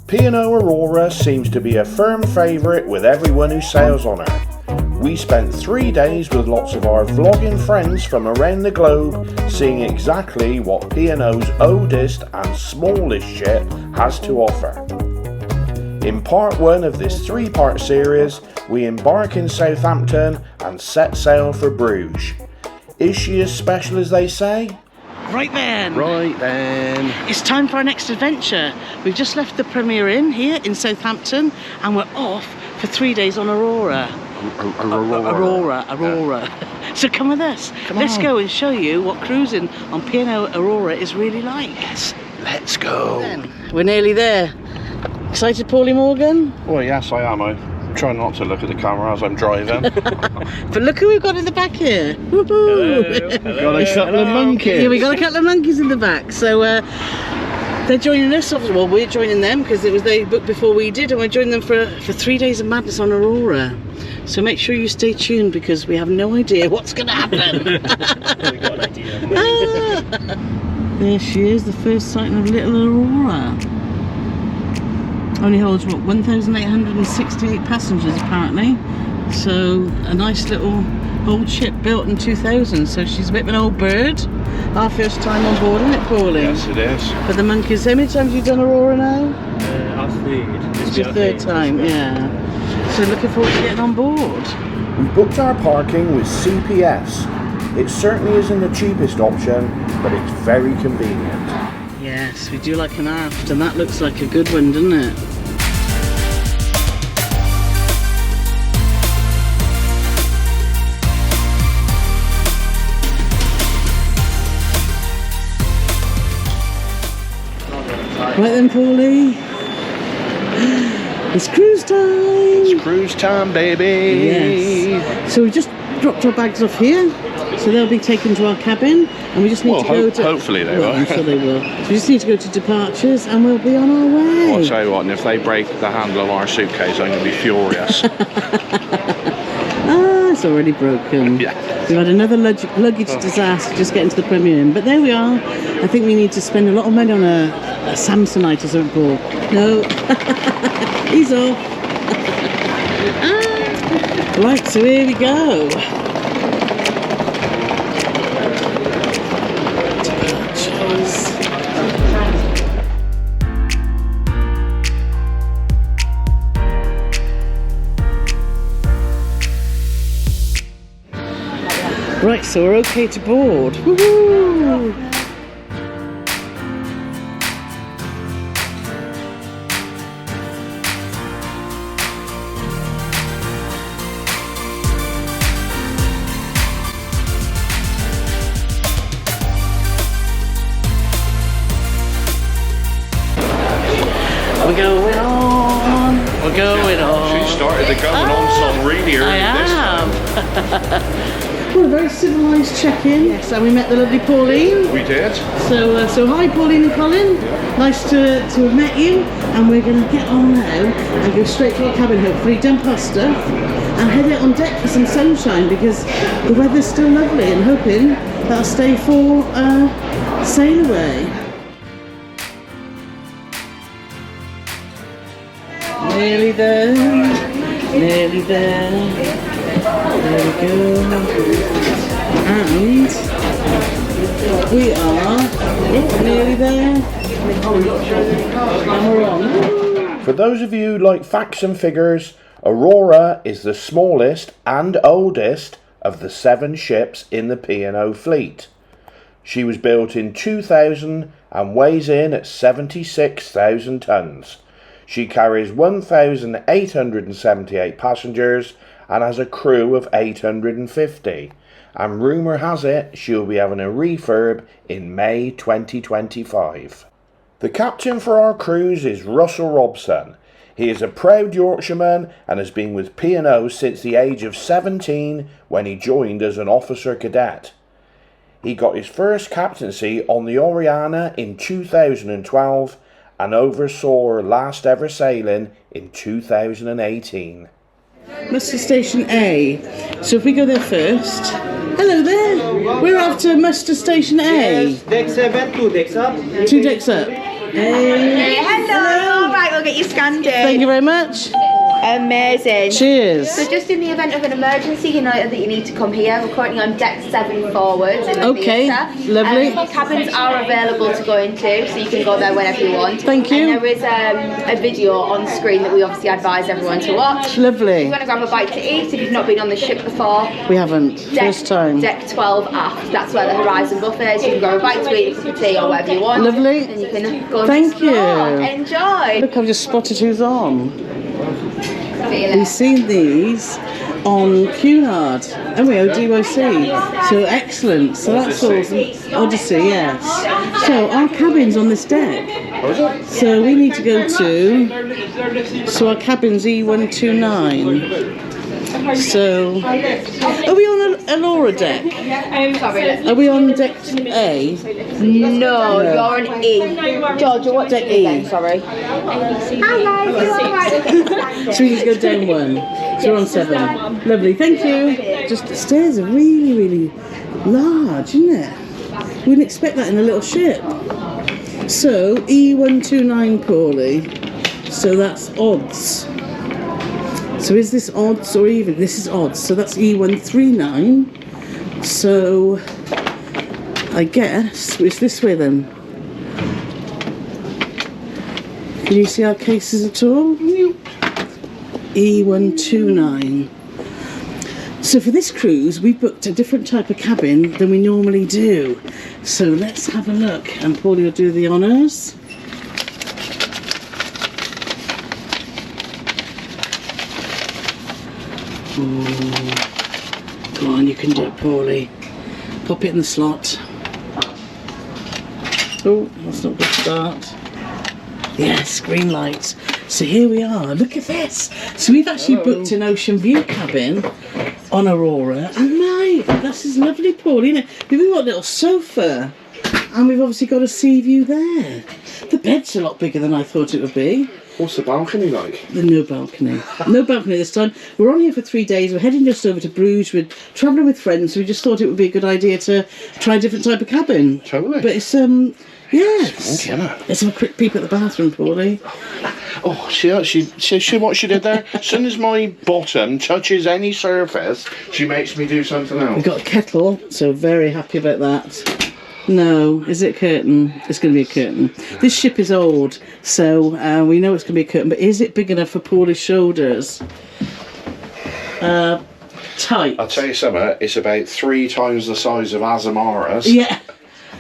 P&O Aurora seems to be a firm favourite with everyone who sails on her. We spent 3 days with lots of our vlogging friends from around the globe, seeing exactly what P&O's oldest and smallest ship has to offer. In part 1 of this 3-part series, we embark in Southampton and set sail for Bruges. Is she as special as they say? Right then. It's time for our next adventure. We've just left the Premier Inn here in Southampton and we're off for 3 days on Aurora. Aurora. Yeah. So come with us. Let's go and show you what cruising on P&O Aurora is really like. Let's go. We're nearly there. Excited, Paulie Morgan? Well, yes, I am. I try not to look at the camera as I'm driving. But look who we've got in the back here. We've got a couple of monkeys. Yeah, we got a couple of monkeys in the back. So they're joining us. Well, we're joining them because they booked before we did, and we're joining them for 3 days of madness on Aurora. So make sure you stay tuned because we have no idea what's going to happen. We got an idea. There she is, the first sighting of little Aurora. Only holds, what, 1,868 passengers apparently. So a nice little old ship built in 2000. So she's a bit of an old bird. Our first time on board, isn't it, Paulie? Yes, it is. But the monkeys, how many times have you done Aurora now? Our third. It's your third time, yeah. So looking forward to getting on board. We've booked our parking with CPS. It certainly isn't the cheapest option, but it's very convenient. Yes, we do like an aft, and that looks like a good one, doesn't it? Right then, Paulie. It's cruise time! It's cruise time, baby! Yes. So we've just dropped our bags off here, so they'll be taken to our cabin, and we just need to go to... hopefully they will. I'm sure they will. So we just need to go to departures, and we'll be on our way. Well, I'll tell you what, and if they break the handle of our suitcase, I'm going to be furious. It's already broken. Yeah. We've had another luggage disaster just getting to the Premier Inn, but there we are. I think we need to spend a lot of money on a Samsonite or something, Paul. No. He's off. Right, so here we go. Right, so we're okay to board. Woohoo! We're going on. We're going on. She started the going on song really early this time. Well, a very civilised check-in. Yes, and we met the lovely Pauline. We did. So hi Pauline and Colin. Nice to have met you. And we're going to get on now and go straight to our cabin, hopefully dump our stuff and head out on deck for some sunshine because the weather's still lovely and hoping that'll stay for sail away. Nearly there, nearly there. There we go. And we are nearly there. And we're on. For those of you who like facts and figures, Aurora is the smallest and oldest of the 7 ships in the P&O fleet. She was built in 2000 and weighs in at 76,000 tonnes. She carries 1,878 passengers and has a crew of 850. And rumour has it she'll be having a refurb in May 2025. The captain for our cruise is Russell Robson. He is a proud Yorkshireman and has been with P&O since the age of 17 when he joined as an officer cadet. He got his first captaincy on the Oriana in 2012 and oversaw her last ever sailing in 2018. Muster Station A. So if we go there first. Hello there. We're after Muster Station A. Yes, deck 7, 2 decks up. 2 decks up. Hey. Hello. Right, we'll get you scanned it. Thank you very much. Amazing. Cheers. So just in the event of an emergency, you know that you need to come here. We're currently on deck 7 forwards in the theatre. Lovely. Cabins are available to go into, so you can go there whenever you want. Thank you. And there is a video on screen that we obviously advise everyone to watch. Lovely. If you want to grab a bite to eat, if you've not been on the ship before. We haven't. First time. Deck 12 aft. That's where the Horizon buffet is. You can grab a bite to eat, a cup of tea or whatever you want. Lovely. And you can go and Thank you. explore. Enjoy. Look, I've just spotted who's on. Feel We've it. seen these on Cunard, haven't we? DYC. So excellent. So that's awesome. Odyssey, yes. So our cabin's on this deck. So we need to go to. So our cabin's E129. So are we on an Aurora deck? Sorry. Are we on deck A? No, you're an E. Georgia, what deck E. again? Sorry. Hi guys, you alright? So we need to go down 1. So we're on 7. Lovely, thank you. Just the stairs are really, really large, isn't it? You wouldn't expect that in a little ship. So E129, Paulie. So that's odds. So is this odds or even? This is odds. So that's E139. So I guess it's this way then. Can you see our cases at all? E129. So for this cruise, we booked a different type of cabin than we normally do. So let's have a look, and Paulie will do the honours. Oh, come on, you can do it, Paulie. Pop it in the slot. Oh, that's not a good start. Yes, green lights. So here we are. Look at this. So we've actually booked an ocean view cabin on Aurora. And my, this is lovely, Paulie, isn't it? We've got a little sofa. And we've obviously got a sea view there. The bed's a lot bigger than I thought it would be. What's the balcony like? No balcony. No balcony this time. We're on here for 3 days. We're heading just over to Bruges. We're travelling with friends, so we just thought it would be a good idea to try a different type of cabin. Totally. But it's, yes. Okay. Let's have a quick peep at the bathroom, Paulie. Oh, see what she did there? As soon as my bottom touches any surface, she makes me do something else. We've got a kettle, so very happy about that. No, is it a curtain? It's going to be a curtain. This ship is old, so we know it's going to be a curtain, but is it big enough for Paulie's shoulders? Tight. I'll tell you something, it's about 3 times the size of Azamara's. Yeah.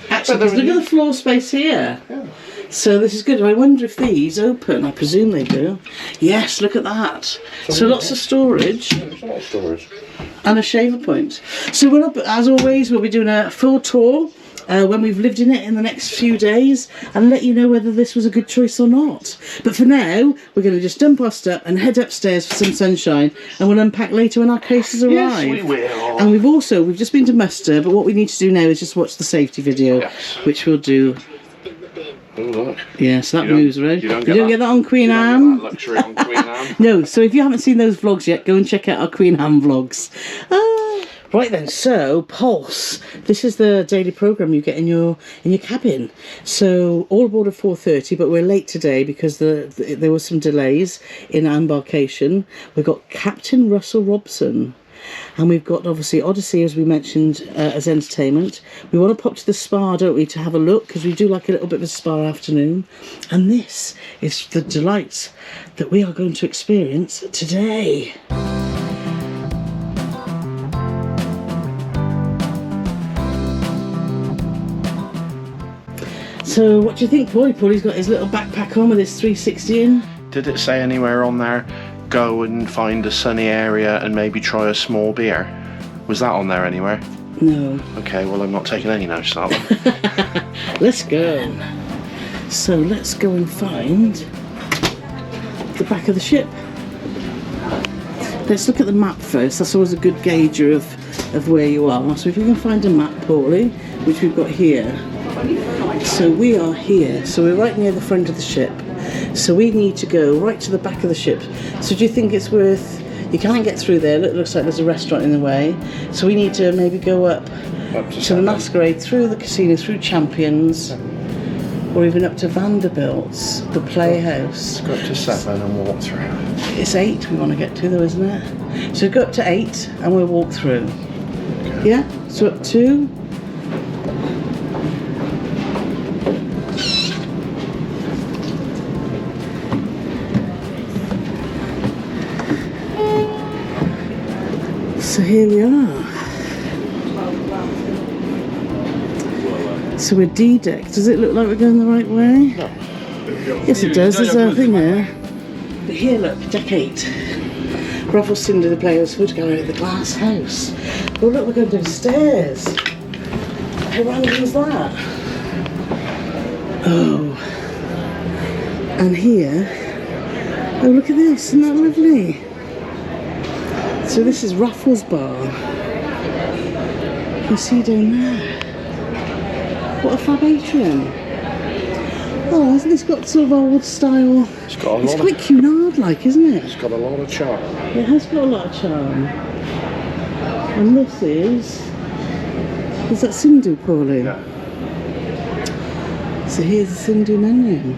Actually, look at the floor space here. Yeah. So this is good. I wonder if these open. I presume they do. Yes, look at that. So lots of storage. There's a lot of storage. And a shaver point. So we'll, as always, we'll be doing a full tour when we've lived in it in the next few days and let you know whether this was a good choice or not. But for now, we're going to just dump our stuff and head upstairs for some sunshine, and we'll unpack later when our cases arrive. Yes, we will. And we've just been to muster, but what we need to do now is just watch the safety video, which we'll do. Oh, look. Yes, that moves around. You don't get that on Queen Anne. That luxury on Queen Anne. No, so if you haven't seen those vlogs yet, go and check out our Queen Anne vlogs. Right then, so Pulse. This is the daily programme you get in your cabin. So all aboard at 4:30, but we're late today because there were some delays in Embarkation. We've got Captain Russell Robson. And we've got, obviously, Odyssey, as we mentioned, as entertainment. We want to pop to the spa, don't we, to have a look, because we do like a little bit of a spa afternoon. And this is the delights that we are going to experience today. So, what do you think, Paulie? Paulie's got his little backpack on with his 360 in. Did it say anywhere on there, go and find a sunny area and maybe try a small beer? Was that on there anywhere? No. Okay, well, I'm not taking any notice of that one. Let's go. So let's go and find the back of the ship. Let's look at the map first. That's always a good gauger of where you are. So if you can find a map, Paulie, which we've got here. So we are here. So we're right near the front of the ship. So we need to go right to the back of the ship. So do you think it's worth... You can't get through there. It looks like there's a restaurant in the way. So we need to maybe go up to the Masquerade, through the casino, through Champions. or even up to Vanderbilt's, the Playhouse. Let's go up to 7 and walk through. It's 8 we want to get to though, isn't it? So go up to 8 and we'll walk through. Yeah? So up to... So here we are. So we're D-deck. Does it look like we're going the right way? No. Yes it does, there's a thing there. But here look, deck 8. Raffles Cinder, the Playhouse Food Gallery at the Glass House. Oh look, we're going downstairs. How random is that? Oh. And here, oh look at this, isn't that lovely? So this is Raffles Bar. You can see down there. What a fab atrium. Oh, hasn't this got sort of old style? It's got a lot It's quite Cunard-like, isn't it? It's got a lot of charm. It has got a lot of charm. And this is that Sindhu, Pauline? Yeah. So here's the Sindhu menu.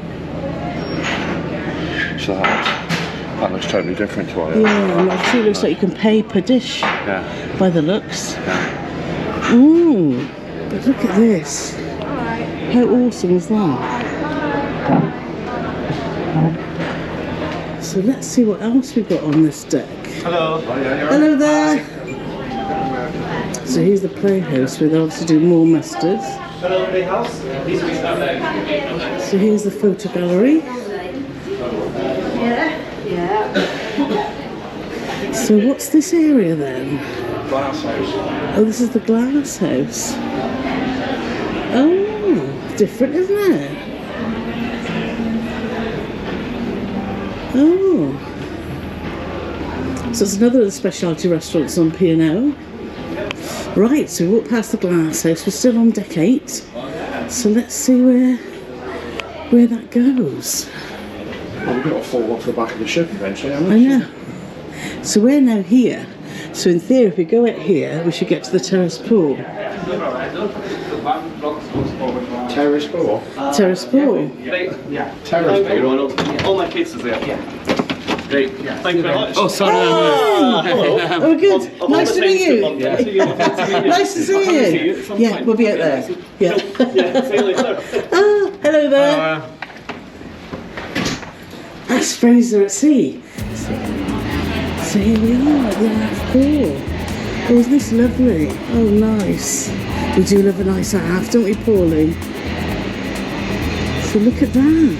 So that looks totally different to what Yeah, and actually it looks like you can pay per dish by the looks. Yeah. Ooh, but look at this. How awesome is that? So let's see what else we've got on this deck. Hello. Hello there. So here's the Playhouse where they obviously do more mustards. Hello, Playhouse. So here's the photo gallery. So what's this area then? Glass house. Oh, this is the Glass House. Oh, different, isn't it? Oh. So it's another of the specialty restaurants on P&O. Right, so we walk past the Glass House. We're still on deck 8. So let's see where that goes. Well, we've got to fall off the back of the ship eventually, haven't I we? know. So we're now here. So in theory, if we go out here, we should get to the terrace pool. Terrace pool? Terrace pool. Terrace pool? All my kids are there. Great. Thank you very much. Oh, sorry. Oh, good. Nice to meet you. Nice to see you. Yeah, we'll be out there. Yeah. See you later. Ah, hello there. That's Fraser at sea. So here we are at the aft pool. Oh, isn't this lovely? Oh, nice. We do love a nice aft, don't we, Pauline? So look at that.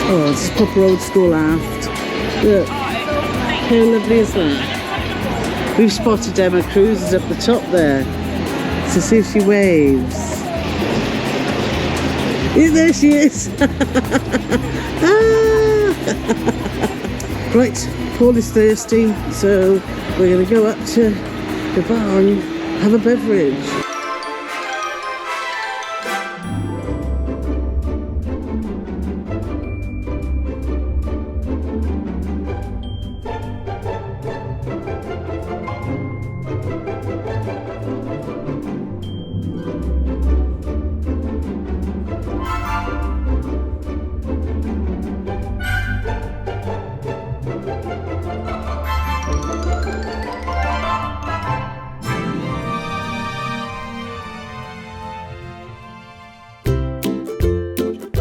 Oh, this is proper old school aft. Look, how lovely is that? We've spotted Emma Cruises up the top there. So see if she waves. Yeah, there she is. Right, Paul is thirsty, so we're going to go up to the bar and have a beverage.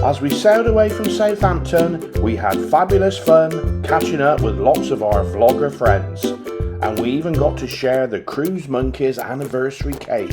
As we sailed away from Southampton, we had fabulous fun catching up with lots of our vlogger friends, and we even got to share the Cruise Monkeys anniversary cake.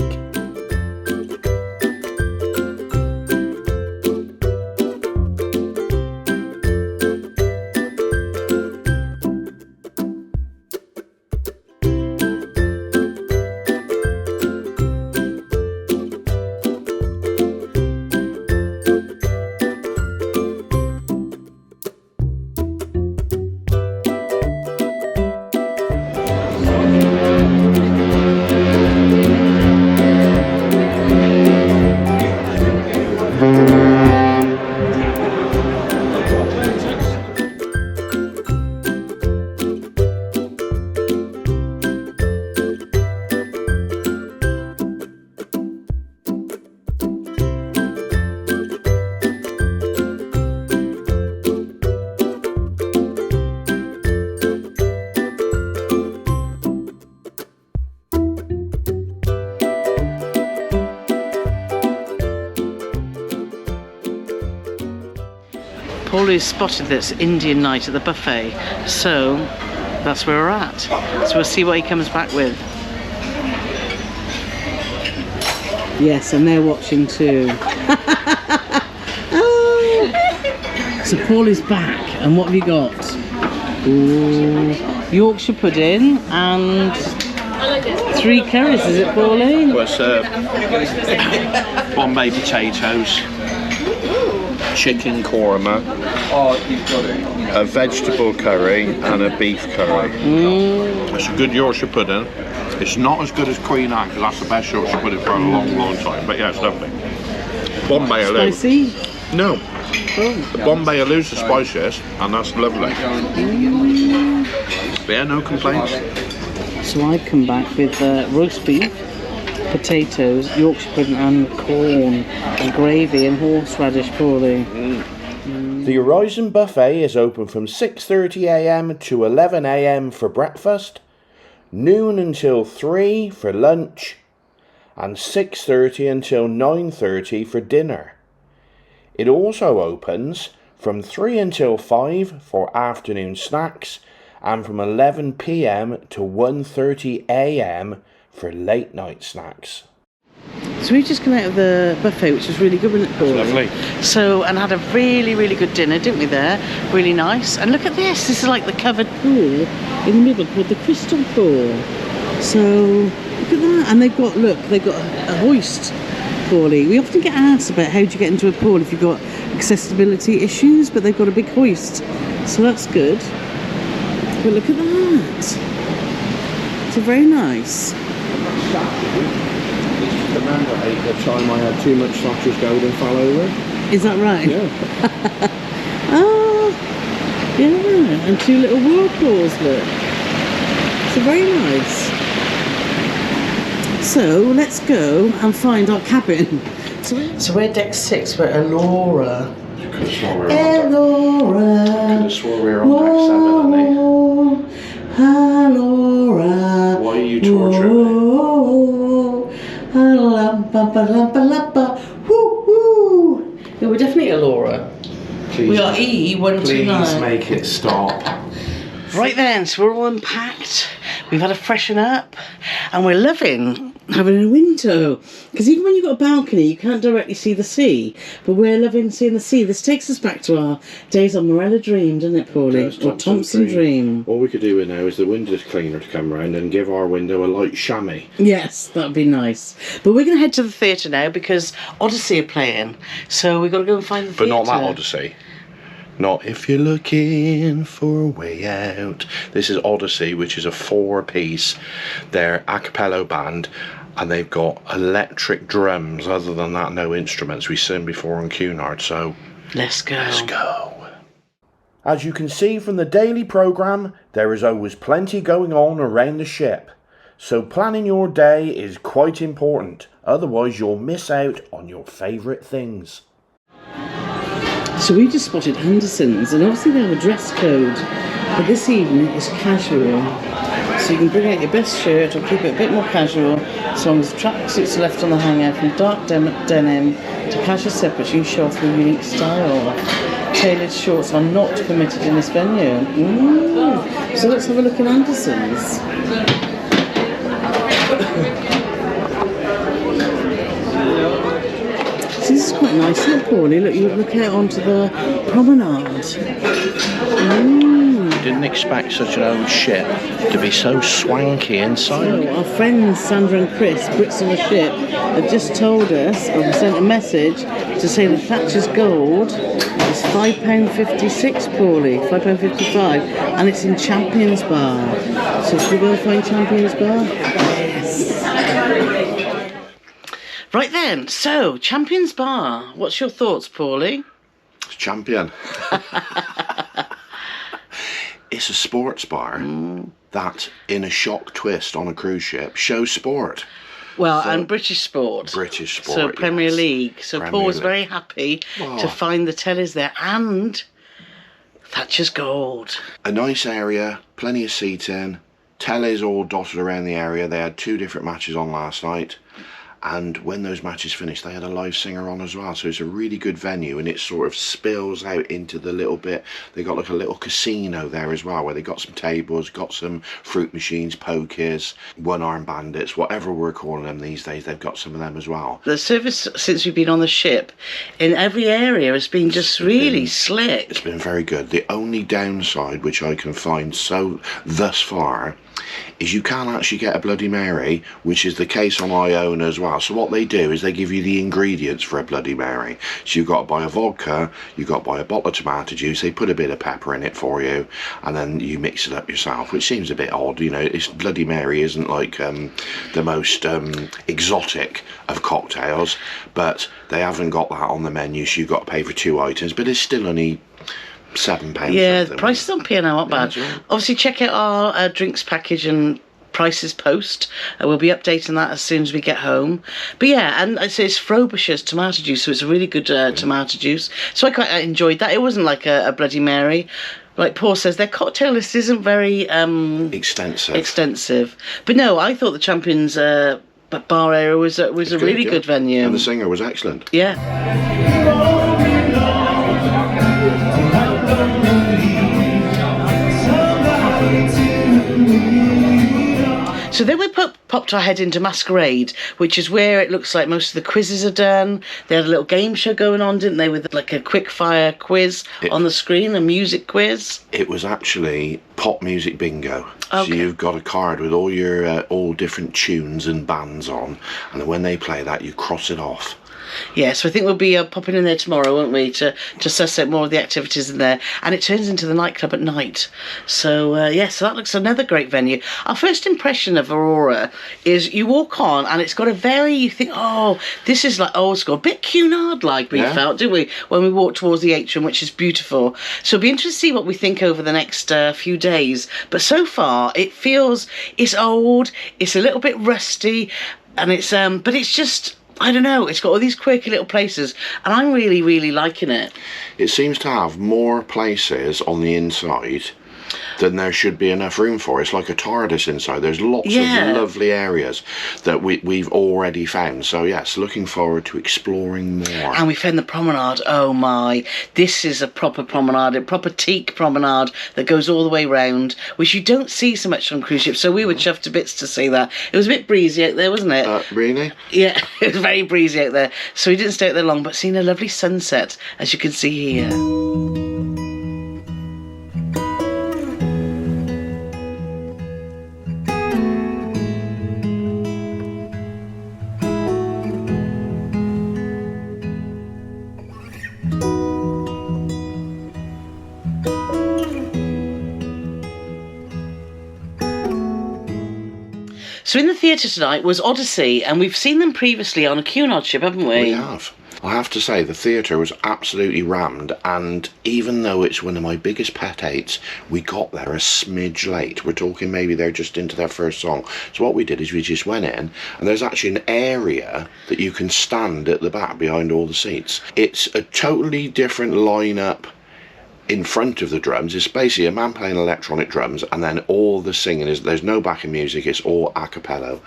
Paulie's spotted this Indian night at the buffet, so that's where we're at. So we'll see what he comes back with. Yes, and they're watching too. Oh. So Paulie's back, and what have you got? Ooh, Yorkshire pudding and 3 curries, is it, Paulie? Well, it's Bombay potatoes, chicken korma, a vegetable curry and a beef curry. It's a good Yorkshire pudding. It's not as good as Queen Anne, because that's the best Yorkshire pudding for a long, long time. But yeah, it's lovely. Bombay aloo. Spicy? No. The Bombay aloo's the spiciest, and that's lovely. But yeah, no complaints. So I've come back with roast beef, potatoes, Yorkshire pudding and corn, and gravy and horseradish, Paulie. The Horizon Buffet is open from 6:30 a.m. to 11 a.m. for breakfast, noon until 3 for lunch, and 6:30 until 9:30 for dinner. It also opens from 3 until 5 for afternoon snacks, and from 11 p.m. to 1:30 a.m. for late night snacks. So we just come out of the buffet, which was really good, wasn't it, Paul? Lovely. So, and had a really, really good dinner, didn't we, there? Really nice. And look at this. This is like the covered pool in the middle called the Crystal Pool. So, look at that. And they've got, look, they've got a hoist, Paulie. We often get asked about how do you get into a pool if you've got accessibility issues, but they've got a big hoist. So that's good. But look at that. So very nice. Remember the time I had too much Thatcher's Gold and fell over? Is that right? Yeah. Oh, yeah. And 2 little whirlpools, look. So very nice. So let's go and find our cabin. So we're deck 6, we're at Aurora. Could have swore we were on deck 7, Aurora. Why are you torturing me? Yeah, we're definitely Aurora. Please, We are E129. Please make it stop. Right then, so we're all unpacked. We've had a freshen up, and we're loving having a window. Because even when you've got a balcony, you can't directly see the sea. But we're loving seeing the sea. This takes us back to our days on Morella Dream, doesn't it, Paulie? Or Thompson Dream. All we could do now is the windows cleaner to come round and give our window a light chamois. Yes, that'd be nice. But we're going to head to the theatre now because Odyssey are playing. So we've got to go and find the theatre. But not that Odyssey. Not if you're looking for a way out. This is Odyssey, which is a 4-piece. They're a cappella band, and they've got electric drums. Other than that, no instruments. We've seen before on Cunard, so let's go. Let's go. As you can see from the daily programme, there is always plenty going on around the ship. So planning your day is quite important. Otherwise, you'll miss out on your favourite things. So we just spotted Anderson's, and obviously they have a dress code, but this evening is casual. So you can bring out your best shirt or keep it a bit more casual, as long as the tracksuits are left on the hanger, from dark denim to casual separates, you can show off your unique style. Tailored shorts are not permitted in this venue. So let's have a look at Anderson's. This is quite nice, isn't it, Paulie? Look, you look out onto the promenade. Didn't expect such an old ship to be so swanky inside. So our friends Sandra and Chris, Brits on the Ship, have just told us, or sent a message to say the Thatcher's Gold is £5.56, Paulie, £5.55, and it's in Champions Bar. So should we go and find Champions Bar? Yes. Right then, so Champions Bar. What's your thoughts, Paulie? It's Champion. It's a sports bar that, in a shock twist on a cruise ship, shows sport. Well, and British sport. British sport, So Premier yes. League. So Premier Paul was League. very happy to find the tellies there, and Thatcher's Gold. A nice area, plenty of seating, tellies all dotted around the area. They had 2 different matches on last night, And when those matches finished, they had a live singer on as well. So it's a really good venue, and it sort of spills out into the little bit. They got like a little casino there as well, where they got some tables, got some fruit machines, pokies, one-arm bandits, whatever we're calling them these days. They've got some of them as well. The service since we've been on the ship in every area has been just really slick. It's been very good. The only downside which I can find thus far is you can actually get a Bloody Mary, which is the case on Iona as well. So what they do is they give you the ingredients for a Bloody Mary. So you've got to buy a vodka, you've got to buy a bottle of tomato juice, they put a bit of pepper in it for you, and then you mix it up yourself, which seems a bit odd. You know, it's Bloody Mary isn't like the most exotic of cocktails, but they haven't got that on the menu, so you've got to pay for 2 items, but it's still only £7. Yeah, the prices on P&O aren't bad. Yeah, Obviously, check out our drinks package and prices post. We'll be updating that as soon as we get home. But yeah, and it's Frobisher's tomato juice, so it's a really good tomato juice. So I quite enjoyed that. It wasn't like a Bloody Mary. Like Paul says, their cocktail list isn't very extensive. But no, I thought the Champions bar area was a really good venue. And the singer was excellent. Yeah. So then we popped our head into Masquerade, which is where it looks like most of the quizzes are done. They had a little game show going on, didn't they, with like a quick fire quiz on the screen, a music quiz. It was actually pop music bingo. Okay. So you've got a card with all your all different tunes and bands on, and then when they play that, you cross it off. Yeah, so I think we'll be popping in there tomorrow, won't we, to suss out more of the activities in there. And it turns into the nightclub at night. So, so that looks another great venue. Our first impression of Aurora is you walk on and it's got you think, oh, this is like old school. A bit Cunard-like we felt, didn't we, when we walked towards the atrium, which is beautiful. So it'll be interesting to see what we think over the next few days. But so far, it feels, it's old, it's a little bit rusty, and it's, but it's just, I don't know, it's got all these quirky little places, and I'm really, really liking it. It seems to have more places on the inside than there should be enough room for. It's like a TARDIS inside. There's lots of lovely areas that we've already found. So yes, looking forward to exploring more. And we found the promenade. Oh my, this is a proper promenade, a proper teak promenade that goes all the way round, which you don't see so much on cruise ships. So we were chuffed to bits to see that. It was a bit breezy out there, wasn't it? Really? Yeah, it was very breezy out there. So we didn't stay out there long, but seen a lovely sunset, as you can see here. So in the theatre tonight was Odyssey, and we've seen them previously on a Cunard ship, haven't we? We have. I have to say, the theatre was absolutely rammed, and even though it's one of my biggest pet hates, we got there a smidge late. We're talking maybe they're just into their first song. So what we did is we just went in, and there's actually an area that you can stand at the back behind all the seats. It's a totally different lineup in front of the drums. It's basically a man playing electronic drums, and then all the singing there's no backing music, it's all a cappella,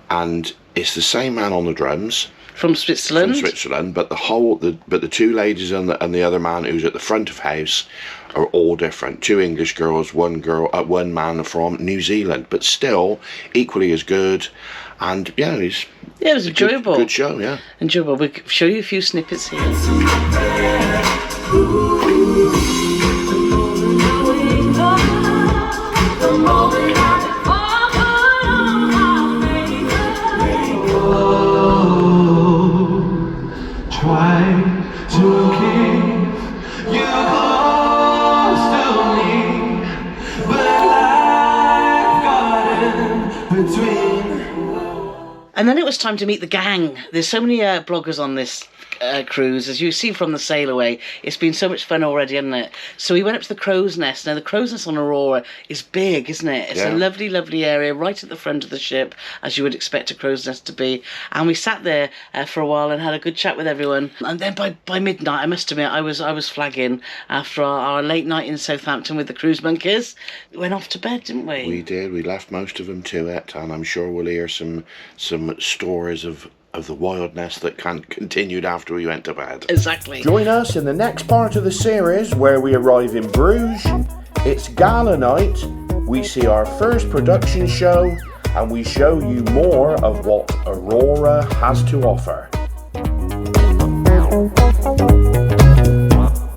and it's the same man on the drums from Switzerland, but the two ladies and the other man who's at the front of house are all different. 2 English girls, one man from New Zealand, but still equally as good. And yeah, it was enjoyable. Good show, yeah. Enjoyable. We'll show you a few snippets here. And then it was time to meet the gang. There's so many bloggers on this cruise. As you see from the sail away, it's been so much fun already, hasn't it? So we went up to the Crow's Nest. Now, the Crow's Nest on Aurora is big, isn't it? It's a lovely, lovely area right at the front of the ship, as you would expect a Crow's Nest to be. And we sat there for a while and had a good chat with everyone. And then by midnight, I must admit, I was flagging after our late night in Southampton with the cruise monkeys. We went off to bed, didn't we? We did. We left most of them to it, and I'm sure we'll hear some stories of of the wildness that continued after we went to bed. Exactly. Join us in the next part of the series where we arrive in Bruges. It's gala night. We see our first production show and we show you more of what Aurora has to offer.